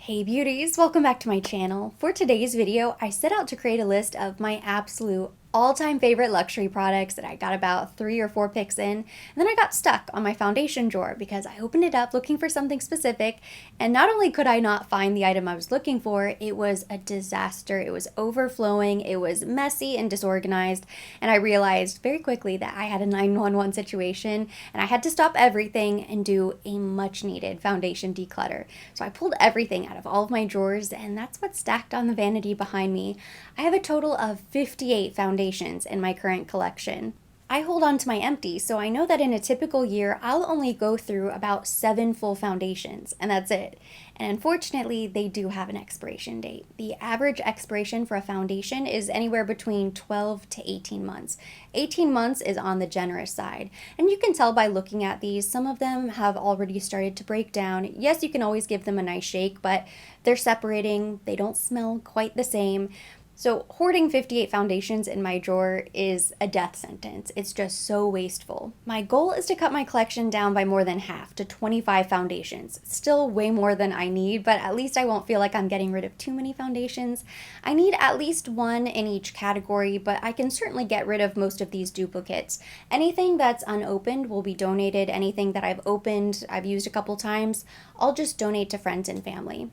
Hey beauties, welcome back to my channel. For today's video, I set out to create a list of my absolute all-time favorite luxury products that I got about 3 or 4 picks in, and then I got stuck on my foundation drawer because I opened it up looking for something specific, and not only could I not find the item I was looking for, it was a disaster. It was overflowing, it was messy and disorganized, and I realized very quickly that I had a 911 situation, and I had to stop everything and do a much-needed foundation declutter. So I pulled everything out of all of my drawers, and that's what's stacked on the vanity behind me. I have a total of 58 foundations in my current collection. I hold on to my empty, so I know that in a typical year, I'll only go through about 7 full foundations, and that's it. And unfortunately, they do have an expiration date. The average expiration for a foundation is anywhere between 12 to 18 months. 18 months is on the generous side. And you can tell by looking at these, some of them have already started to break down. Yes, you can always give them a nice shake, but they're separating. They don't smell quite the same. So hoarding 58 foundations in my drawer is a death sentence. It's just so wasteful. My goal is to cut my collection down by more than half to 25 foundations. Still way more than I need, but at least I won't feel like I'm getting rid of too many foundations. I need at least one in each category, but I can certainly get rid of most of these duplicates. Anything that's unopened will be donated. Anything that I've opened, I've used a couple times, I'll just donate to friends and family.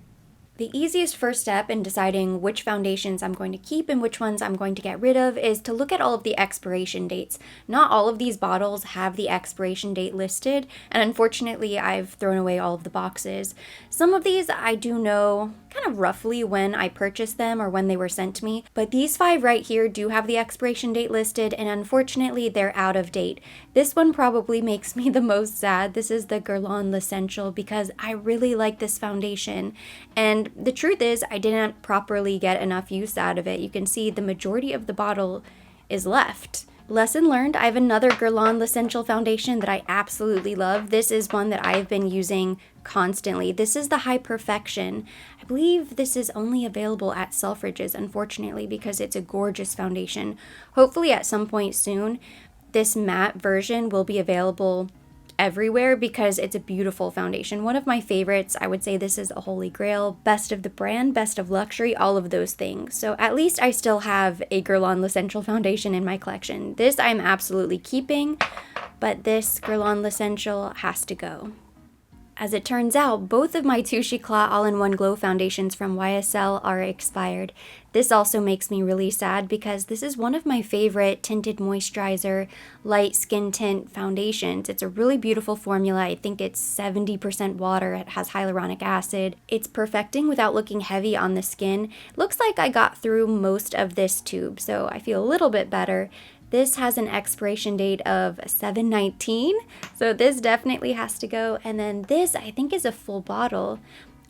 The easiest first step in deciding which foundations I'm going to keep and which ones I'm going to get rid of is to look at all of the expiration dates. Not all of these bottles have the expiration date listed, and unfortunately I've thrown away all of the boxes. Some of these I do know kind of roughly when I purchased them or when they were sent to me, but these 5 right here do have the expiration date listed, and unfortunately they're out of date. This one probably makes me the most sad. This is the Guerlain L'Essential because I really like this foundation, and the truth is I didn't properly get enough use out of it. You can see the majority of the bottle is left. Lesson learned, I have another Guerlain L'Essential foundation that I absolutely love. This is one that I've been using constantly. This is the High Perfection. I believe this is only available at Selfridges, unfortunately, because it's a gorgeous foundation. Hopefully at some point soon, this matte version will be available everywhere because it's a beautiful foundation. One of my favorites. I would say this is a holy grail, best of the brand, best of luxury, all of those things. So at least I still have a Guerlain L'Essential foundation in my collection. This I'm absolutely keeping, but this Guerlain L'Essential has to go. As it turns out, both of my Touche Eclat All-in-One Glow foundations from YSL are expired. This also makes me really sad because this is one of my favorite tinted moisturizer light skin tint foundations. It's a really beautiful formula. I think it's 70% water. It has hyaluronic acid. It's perfecting without looking heavy on the skin. Looks like I got through most of this tube, so I feel a little bit better. This has an expiration date of 7/19, so this definitely has to go. And then this, I think, is a full bottle.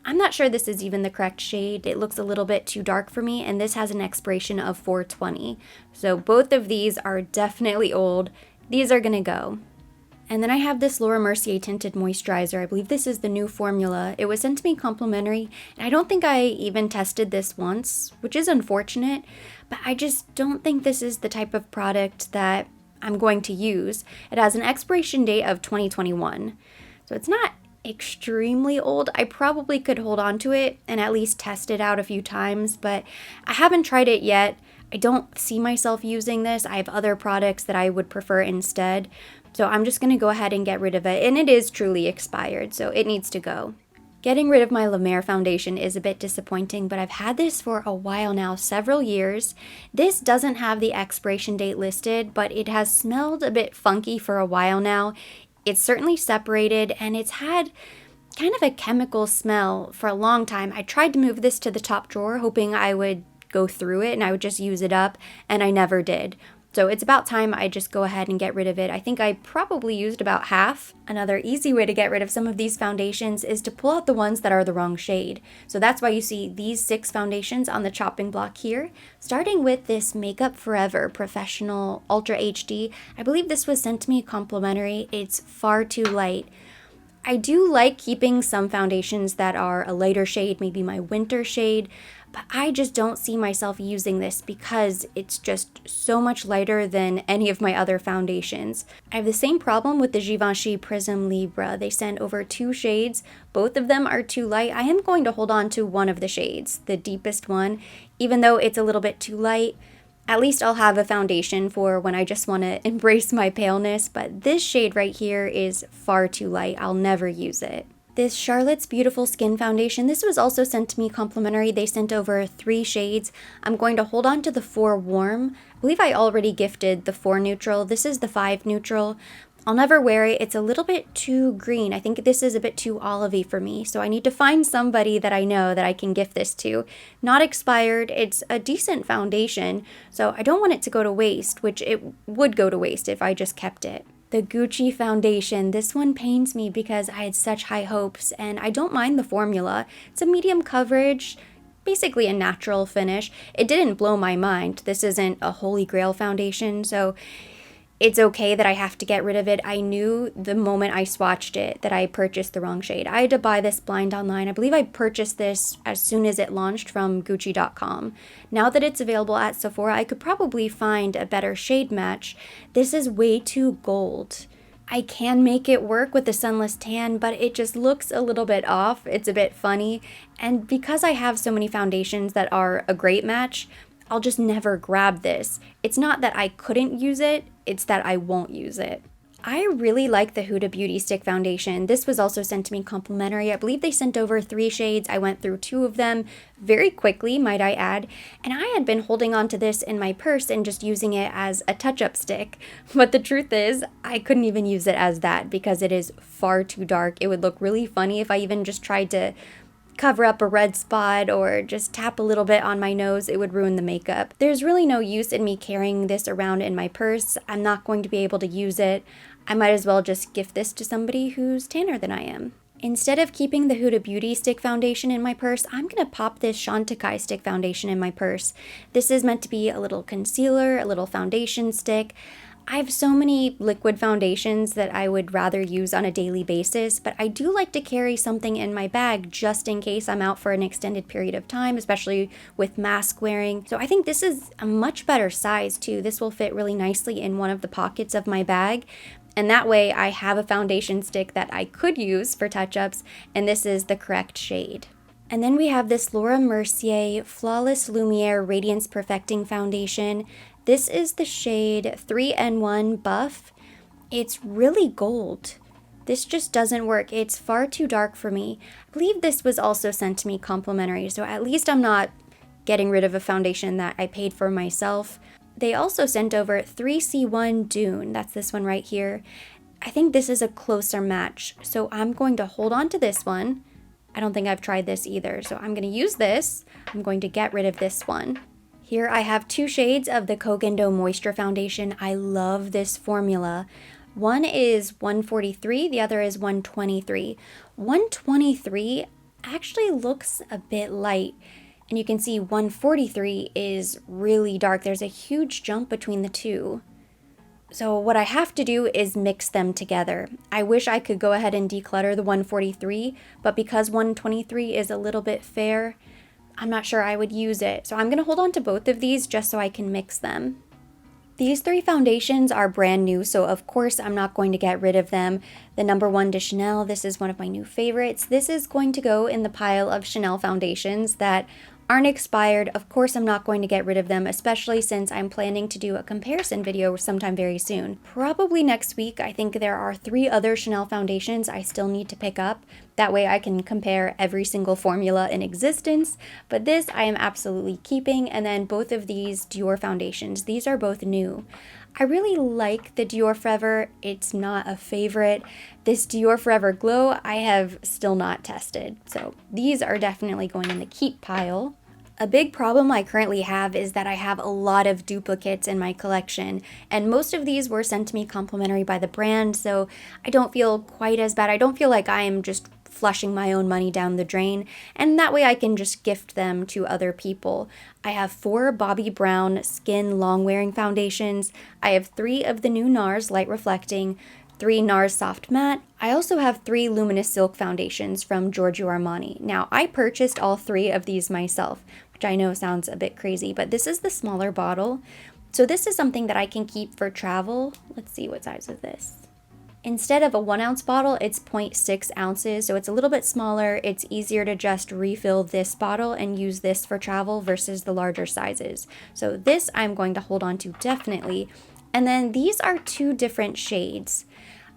I'm not sure this is even the correct shade. It looks a little bit too dark for me, and this has an expiration of 4/20. So both of these are definitely old. These are gonna go. And then I have this Laura Mercier Tinted Moisturizer. I believe this is the new formula. It was sent to me complimentary, and I don't think I even tested this once, which is unfortunate, but I just don't think this is the type of product that I'm going to use. It has an expiration date of 2021, so it's not extremely old. I probably could hold on to it and at least test it out a few times, but I haven't tried it yet. I don't see myself using this. I have other products that I would prefer instead. So I'm just going to go ahead and get rid of it, and it is truly expired, so it needs to go. Getting rid of my Lemare Foundation is a bit disappointing, but I've had this for a while now, several years. This doesn't have the expiration date listed, but it has smelled a bit funky for a while now. It's certainly separated, and it's had kind of a chemical smell for a long time. I tried to move this to the top drawer, hoping I would go through it and I would just use it up, and I never did. So it's about time I just go ahead and get rid of it. I think I probably used about half. Another easy way to get rid of some of these foundations is to pull out the ones that are the wrong shade. So that's why you see these 6 foundations on the chopping block here, starting with this Makeup Forever Professional Ultra HD. I believe this was sent to me complimentary. It's far too light. I do like keeping some foundations that are a lighter shade, maybe my winter shade, but I just don't see myself using this because it's just so much lighter than any of my other foundations. I have the same problem with the Givenchy Prism Libra. They sent over 2 shades. Both of them are too light. I am going to hold on to one of the shades, the deepest one, even though it's a little bit too light. At least I'll have a foundation for when I just want to embrace my paleness, but this shade right here is far too light. I'll never use it. This Charlotte's Beautiful Skin Foundation, this was also sent to me complimentary. They sent over 3 shades. I'm going to hold on to the 4 warm. I believe I already gifted the 4 neutral. This is the 5 neutral. I'll never wear it. It's a little bit too green. I think this is a bit too olivey for me, so I need to find somebody that I know that I can gift this to. Not expired. It's a decent foundation, so I don't want it to go to waste, which it would go to waste if I just kept it. The Gucci foundation, this one pains me because I had such high hopes, and I don't mind the formula. It's a medium coverage, basically a natural finish. It didn't blow my mind. This isn't a holy grail foundation, so it's okay that I have to get rid of it. I knew the moment I swatched it that I purchased the wrong shade. I had to buy this blind online. I believe I purchased this as soon as it launched from Gucci.com. Now that it's available at Sephora, I could probably find a better shade match. This is way too gold. I can make it work with the sunless tan, but it just looks a little bit off. It's a bit funny. And because I have so many foundations that are a great match, I'll just never grab this. It's not that I couldn't use it, it's that I won't use it. I really like the Huda Beauty Stick Foundation. This was also sent to me complimentary. I believe they sent over 3 shades. I went through 2 of them very quickly, might I add. And I had been holding on to this in my purse and just using it as a touch-up stick. But the truth is, I couldn't even use it as that because it is far too dark. It would look really funny if I even just tried to cover up a red spot or just tap a little bit on my nose. It would ruin the makeup. There's really no use in me carrying this around in my purse. I'm not going to be able to use it. I might as well just gift this to somebody who's tanner than I am. Instead of keeping the Huda Beauty Stick Foundation in my purse, I'm going to pop this Chantecaille Stick Foundation in my purse. This is meant to be a little concealer, a little foundation stick. I have so many liquid foundations that I would rather use on a daily basis, but I do like to carry something in my bag just in case I'm out for an extended period of time, especially with mask wearing. So I think this is a much better size too. This will fit really nicely in one of the pockets of my bag. And that way I have a foundation stick that I could use for touch-ups, and this is the correct shade. And then we have this Laura Mercier Flawless Lumiere Radiance Perfecting Foundation. This is the shade 3N1 Buff. It's really gold. This just doesn't work. It's far too dark for me. I believe this was also sent to me complimentary, so at least I'm not getting rid of a foundation that I paid for myself. They also sent over 3C1 Dune. That's this one right here. I think this is a closer match, so I'm going to hold on to this one. I don't think I've tried this either, so I'm going to use this. I'm going to get rid of this one. Here I have 2 shades of the Kogendo Moisture Foundation. I love this formula. One is 143, the other is 123. 123 actually looks a bit light, and you can see 143 is really dark. There's a huge jump between the two. So what I have to do is mix them together. I wish I could go ahead and declutter the 143, but because 123 is a little bit fair, I'm not sure I would use it. So I'm going to hold on to both of these just so I can mix them. These 3 foundations are brand new, so of course I'm not going to get rid of them. The number 1 de Chanel, this is one of my new favorites. This is going to go in the pile of Chanel foundations that aren't expired. Of course I'm not going to get rid of them, especially since I'm planning to do a comparison video sometime very soon. Probably next week. I think there are 3 other Chanel foundations I still need to pick up. That way I can compare every single formula in existence. But this I am absolutely keeping. And then both of these Dior foundations. These are both new. I really like the Dior Forever. It's not a favorite. This Dior Forever Glow I have still not tested. So these are definitely going in the keep pile. A big problem I currently have is that I have a lot of duplicates in my collection, and most of these were sent to me complimentary by the brand, so I don't feel quite as bad. I don't feel like I am just flushing my own money down the drain, and that way I can just gift them to other people. I have 4 Bobbi Brown Skin Long Wearing Foundations. I have 3 of the new NARS Light Reflecting, 3 NARS Soft Matte. I also have 3 Luminous Silk foundations from Giorgio Armani. Now, I purchased all 3 of these myself, which I know sounds a bit crazy, but this is the smaller bottle. So this is something that I can keep for travel. Let's see, what size is this? Instead of a 1 ounce bottle, it's 0.6 ounces, so it's a little bit smaller. It's easier to just refill this bottle and use this for travel versus the larger sizes. So this I'm going to hold on to definitely. And then these are 2 different shades.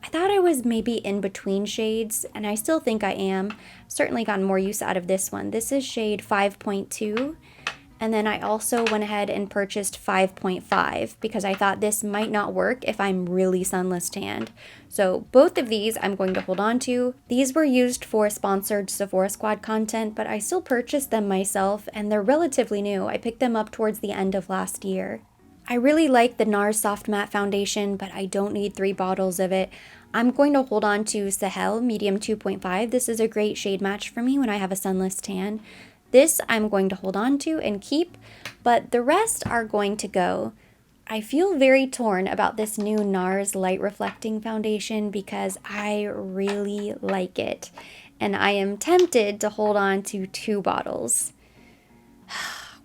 I thought I was maybe in between shades, and I still think I am. Certainly gotten more use out of this one. This is shade 5.2. And then I also went ahead and purchased 5.5 because I thought this might not work if I'm really sunless tanned. So both of these I'm going to hold on to. These were used for sponsored Sephora Squad content, but I still purchased them myself and they're relatively new. I picked them up towards the end of last year. I really like the NARS Soft Matte Foundation, but I don't need 3 bottles of it. I'm going to hold on to Sahel Medium 2.5. This is a great shade match for me when I have a sunless tan. This I'm going to hold on to and keep, but the rest are going to go. I feel very torn about this new NARS Light Reflecting Foundation because I really like it, and I am tempted to hold on to 2 bottles,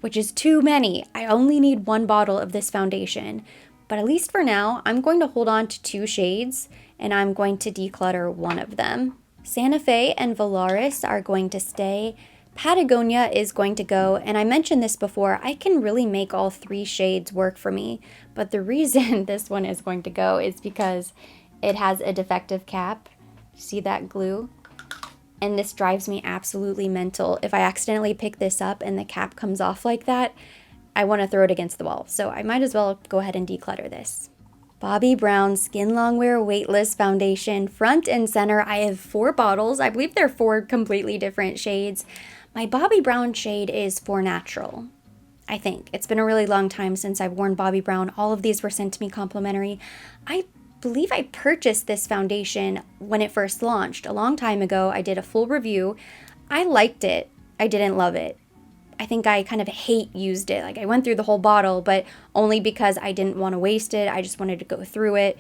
which is too many. I only need 1 bottle of this foundation, but at least for now, I'm going to hold on to 2 shades, and I'm going to declutter 1 of them. Santa Fe and Valaris are going to stay. Patagonia is going to go, and I mentioned this before, I can really make all 3 shades work for me, but the reason this one is going to go is because it has a defective cap. See that glue? And this drives me absolutely mental. If I accidentally pick this up and the cap comes off like that, I want to throw it against the wall, so I might as well go ahead and declutter this. Bobbi Brown Skin Longwear Weightless Foundation, front and center. I have 4 bottles. I believe they're 4 completely different shades. My Bobbi Brown shade is For Natural, I think. It's been a really long time since I've worn Bobbi Brown. All of these were sent to me complimentary. I believe I purchased this foundation when it first launched. A long time ago, I did a full review. I liked it. I didn't love it. I think I kind of hate used it. Like I went through the whole bottle, but only because I didn't want to waste it. I just wanted to go through it.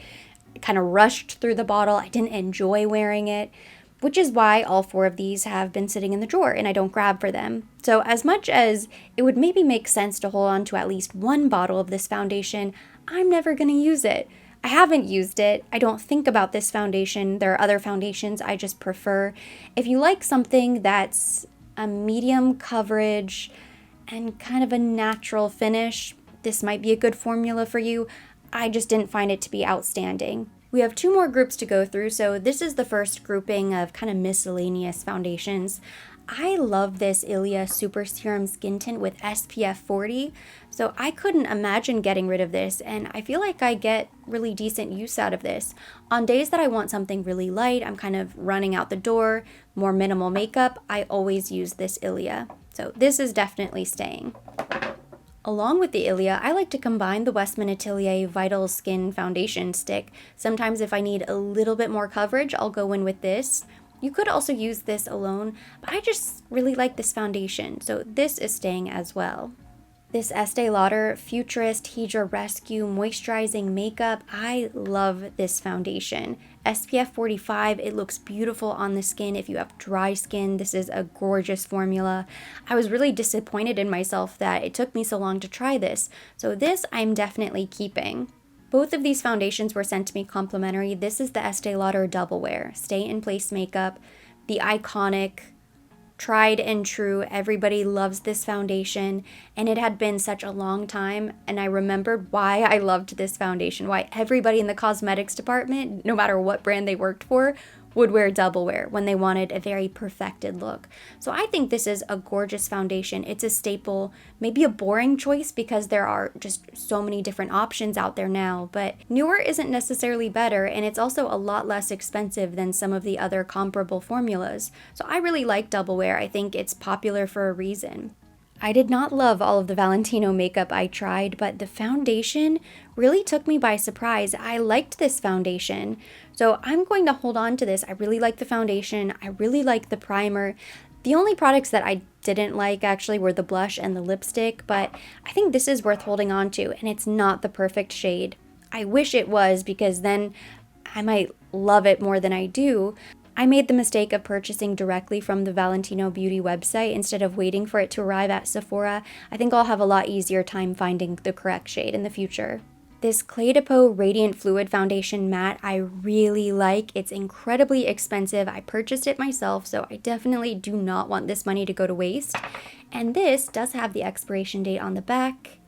I kind of rushed through the bottle. I didn't enjoy wearing it, which is why all 4 of these have been sitting in the drawer and I don't grab for them. So as much as it would maybe make sense to hold on to at least 1 bottle of this foundation, I'm never going to use it. I haven't used it. I don't think about this foundation. There are other foundations I just prefer. If you like something that's a medium coverage and kind of a natural finish, this might be a good formula for you. I just didn't find it to be outstanding. We have 2 more groups to go through, so this is the first grouping of kind of miscellaneous foundations. I love this Ilia Super Serum Skin Tint with SPF 40, so I couldn't imagine getting rid of this, and I feel like I get really decent use out of this. On days that I want something really light, I'm kind of running out the door, more minimal makeup, I always use this Ilia. So this is definitely staying. Along with the Ilia, I like to combine the Westman Atelier Vital Skin Foundation Stick. Sometimes if I need a little bit more coverage, I'll go in with this. You could also use this alone, but I just really like this foundation, so this is staying as well. This Estee Lauder Futurist Hedra Rescue Moisturizing Makeup, I love this foundation. SPF 45, it looks beautiful on the skin. If you have dry skin, this is a gorgeous formula. I was really disappointed in myself that it took me so long to try this, so this I'm definitely keeping. Both of these foundations were sent to me complimentary. This is the Estee Lauder Double Wear Stay in Place Makeup, the iconic, tried and true, everybody loves this foundation, and it had been such a long time, and I remembered why I loved this foundation, why everybody in the cosmetics department, no matter what brand they worked for, would wear Double Wear when they wanted a very perfected look. So I think this is a gorgeous foundation. It's a staple, maybe a boring choice because there are just so many different options out there now, but newer isn't necessarily better, and it's also a lot less expensive than some of the other comparable formulas. So I really like Double Wear. I think it's popular for a reason. I did not love all of the Valentino makeup I tried, but the foundation really took me by surprise. I liked this foundation, so I'm going to hold on to this. I really like the foundation. I really like the primer. The only products that I didn't like actually were the blush and the lipstick, but I think this is worth holding on to, and it's not the perfect shade. I wish it was, because then I might love it more than I do. I made the mistake of purchasing directly from the Valentino Beauty website instead of waiting for it to arrive at Sephora. I think I'll have a lot easier time finding the correct shade in the future. This Clé de Peau Radiant Fluid Foundation Matte I really like. It's incredibly expensive. I purchased it myself, so I definitely do not want this money to go to waste. And this does have the expiration date on the back.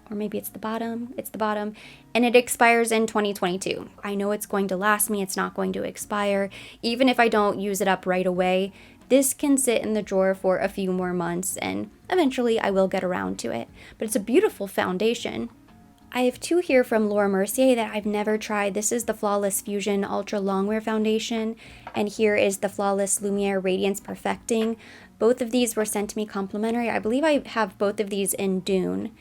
Or maybe it's the bottom. It's the bottom. And it expires in 2022. I know it's going to last me. It's not going to expire. Even if I don't use it up right away, this can sit in the drawer for a few more months, and eventually I will get around to it. But it's a beautiful foundation. I have two here from Laura Mercier that I've never tried. This is the Flawless Fusion Ultra Longwear Foundation, and here is the Flawless Lumiere Radiance Perfecting. Both of these were sent to me complimentary. I believe I have both of these in Dune.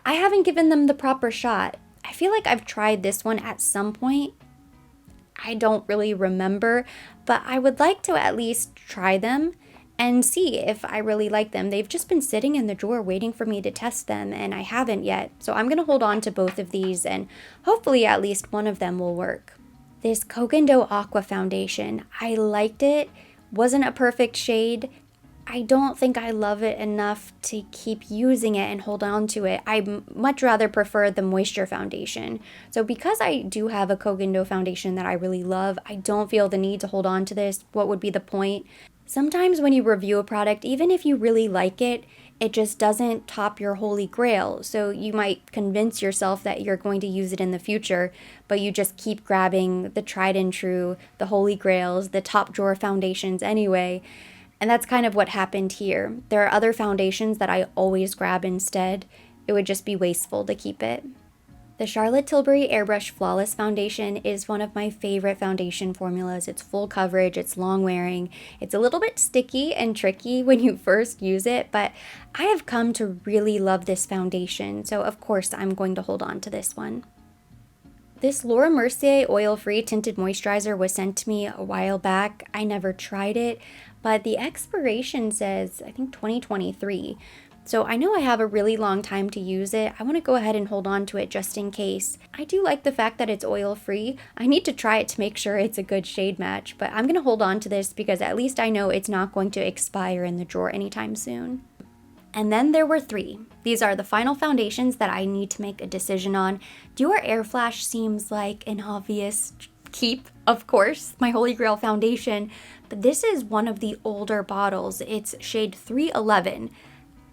I haven't given them the proper shot. I feel like I've tried this one at some point. I don't really remember, but I would like to at least try them and see if I really like them. They've just been sitting in the drawer waiting for me to test them, and I haven't yet. So I'm gonna hold on to both of these, and hopefully at least one of them will work. This Kogendo Aqua Foundation, I liked it. Wasn't a perfect shade. I don't think I love it enough to keep using it and hold on to it. I much rather prefer the Moisture Foundation. So because I do have a Kogendo foundation that I really love, I don't feel the need to hold on to this. What would be the point? Sometimes when you review a product, even if you really like it, it just doesn't top your holy grail. So you might convince yourself that you're going to use it in the future, but you just keep grabbing the tried and true, the holy grails, the top drawer foundations anyway. And that's kind of what happened here. There are other foundations that I always grab instead. It would just be wasteful to keep it. The Charlotte Tilbury Airbrush Flawless Foundation is one of my favorite foundation formulas. It's full coverage, it's long wearing, it's a little bit sticky and tricky when you first use it, but I have come to really love this foundation, so of course I'm going to hold on to this one. This Laura Mercier oil-free tinted moisturizer was sent to me a while back. I never tried it, but the expiration says, I think 2023. So I know I have a really long time to use it. I want to go ahead and hold on to it just in case. I do like the fact that it's oil-free. I need to try it to make sure it's a good shade match, but I'm going to hold on to this because at least I know it's not going to expire in the drawer anytime soon. And then there were three. These are the final foundations that I need to make a decision on. Dior Air Flash seems like an obvious keep, of course, my Holy Grail foundation, but this is one of the older bottles. It's shade 311.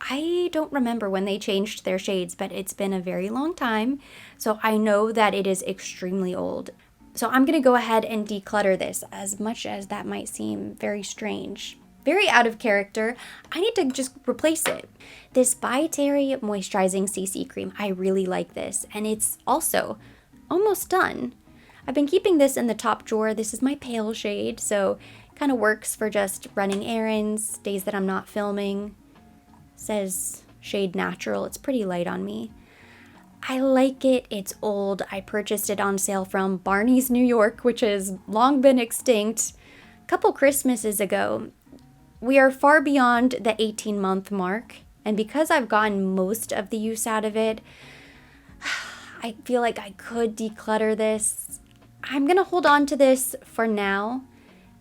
I don't remember when they changed their shades, but it's been a very long time, so I know that it is extremely old. So I'm gonna go ahead and declutter this, as much as that might seem very strange. Very out of character. I need to just replace it. This By Terry Moisturizing CC Cream, I really like this, and it's also almost done. I've been keeping this in the top drawer. This is my pale shade, so kind of works for just running errands, days that I'm not filming. Says shade natural. It's pretty light on me. I like it. It's old. I purchased it on sale from Barney's New York, which has long been extinct, a couple Christmases ago. We are far beyond the 18-month mark, and because I've gotten most of the use out of it, I feel like I could declutter this. I'm gonna hold on to this for now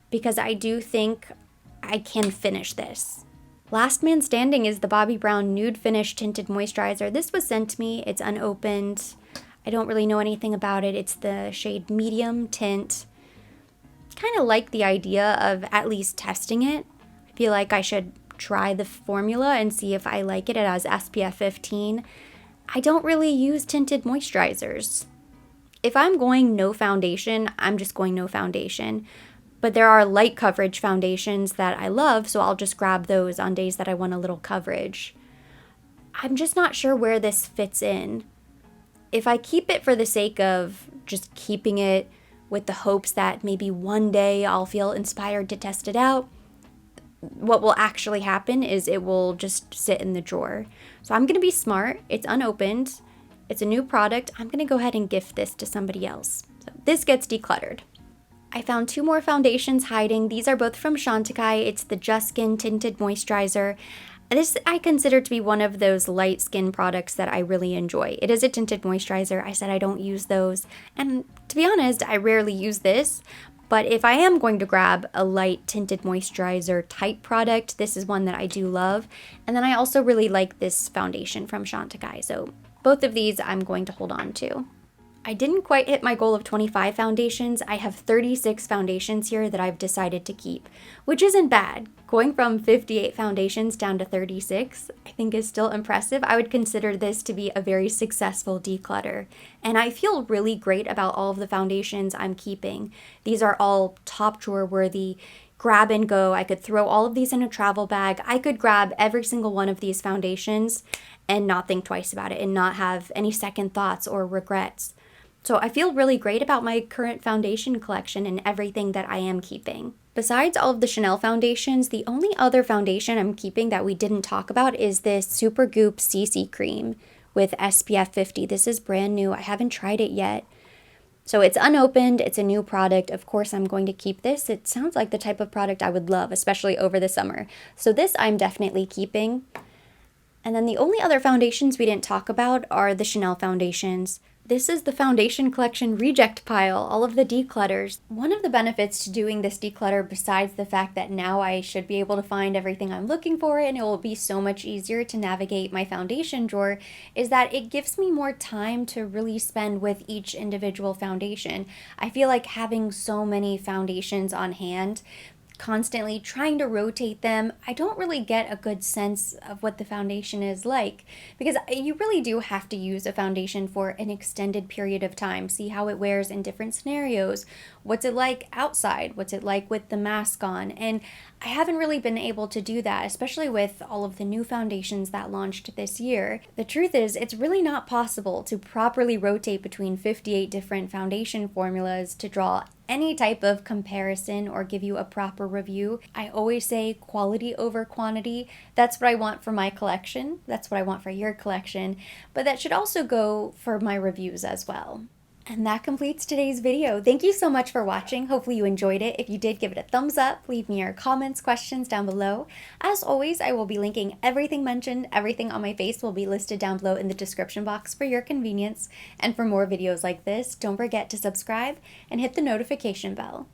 because I do think I can finish this. Last man standing is the Bobbi Brown Nude Finish Tinted Moisturizer. This was sent to me. It's unopened. I don't really know anything about it. It's the shade Medium Tint. Kind of like the idea of at least testing it. I feel like I should try the formula and see if I like it. It has SPF 15. I don't really use tinted moisturizers. If I'm going no foundation, I'm just going no foundation. But there are light coverage foundations that I love, so I'll just grab those on days that I want a little coverage. I'm just not sure where this fits in. If I keep it for the sake of just keeping it with the hopes that maybe one day I'll feel inspired to test it out, what will actually happen is it will just sit in the drawer. So I'm going to be smart. It's unopened. It's a new product. I'm going to go ahead and gift this to somebody else. So this gets decluttered. I found two more foundations hiding. These are both from Chantecaille. It's the Just Skin Tinted Moisturizer. This I consider to be one of those light skin products that I really enjoy. It is a tinted moisturizer. I said I don't use those, and to be honest, I rarely use this. But if I am going to grab a light tinted moisturizer type product, this is one that I do love. And then I also really like this foundation from Chantecaille. So both of these I'm going to hold on to. I didn't quite hit my goal of 25 foundations. I have 36 foundations here that I've decided to keep, which isn't bad. Going from 58 foundations down to 36, I think is still impressive. I would consider this to be a very successful declutter. And I feel really great about all of the foundations I'm keeping. These are all top drawer worthy, grab and go. I could throw all of these in a travel bag. I could grab every single one of these foundations and not think twice about it and not have any second thoughts or regrets. So I feel really great about my current foundation collection and everything that I am keeping. Besides all of the Chanel foundations, the only other foundation I'm keeping that we didn't talk about is this Super Goop CC Cream with SPF 50. This is brand new. I haven't tried it yet. So it's unopened, it's a new product. Of course, I'm going to keep this. It sounds like the type of product I would love, especially over the summer. So this I'm definitely keeping. And then the only other foundations we didn't talk about are the Chanel foundations. This is the foundation collection reject pile, all of the declutters. One of the benefits to doing this declutter, besides the fact that now I should be able to find everything I'm looking for and it will be so much easier to navigate my foundation drawer, is that it gives me more time to really spend with each individual foundation. I feel like having so many foundations on hand, constantly trying to rotate them, I don't really get a good sense of what the foundation is like, because you really do have to use a foundation for an extended period of time, see how it wears in different scenarios, what's it like outside, what's it like with the mask on, and I haven't really been able to do that, especially with all of the new foundations that launched this year. The truth is, it's really not possible to properly rotate between 58 different foundation formulas to draw any type of comparison or give you a proper review. I always say quality over quantity. That's what I want for my collection. That's what I want for your collection. But that should also go for my reviews as well. And that completes today's video. Thank you so much for watching. Hopefully you enjoyed it. If you did, give it a thumbs up. Leave me your comments, questions down below. As always, I will be linking everything mentioned. Everything on my face will be listed down below in the description box for your convenience. And for more videos like this, don't forget to subscribe and hit the notification bell.